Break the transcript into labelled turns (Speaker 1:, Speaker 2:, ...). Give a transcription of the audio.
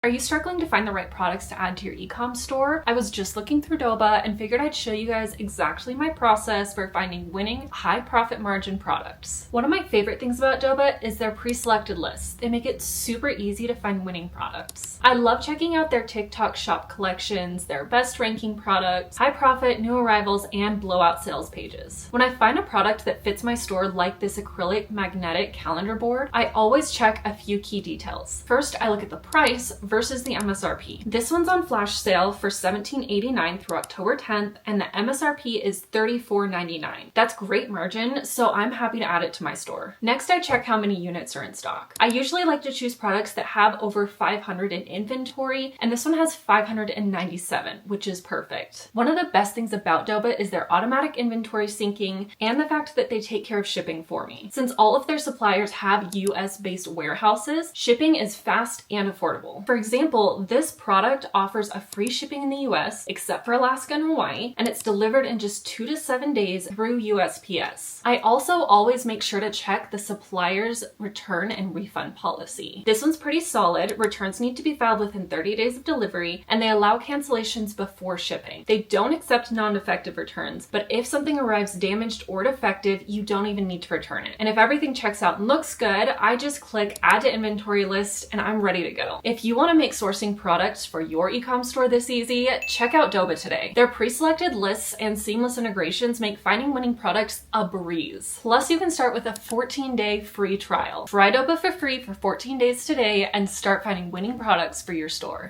Speaker 1: Are you struggling to find the right products to add to your e-com store? I was just looking through Doba and figured I'd show you guys exactly my process for finding winning high profit margin products. One of my favorite things about Doba is their pre-selected lists. They make it super easy to find winning products. I love checking out their TikTok shop collections, their best ranking products, high profit, new arrivals, and blowout sales pages. When I find a product that fits my store, like this acrylic magnetic calendar board, I always check a few key details. First, I look at the price versus the MSRP. This one's on flash sale for $17.89 through October 10th, and the MSRP is $34.99. That's great margin, so I'm happy to add it to my store. Next, I check how many units are in stock. I usually like to choose products that have over 500 in inventory, and this one has 597, which is perfect. One of the best things about Doba is their automatic inventory syncing and the fact that they take care of shipping for me. Since all of their suppliers have US-based warehouses, shipping is fast and affordable. For example, this product offers a free shipping in the US, except for Alaska and Hawaii, and it's delivered in just 2 to 7 days through USPS. I also always make sure to check the supplier's return and refund policy. This one's pretty solid. Returns need to be filed within 30 days of delivery, and they allow cancellations before shipping. They don't accept non-defective returns, but if something arrives damaged or defective, you don't even need to return it. And if everything checks out and looks good, I just click add to inventory list and I'm ready to go. If you want to make sourcing products for your e-com store this easy, check out Doba today. Their pre-selected lists and seamless integrations make finding winning products a breeze. Plus, you can start with a 14-day free trial. Try Doba for free for 14 days today and start finding winning products for your store.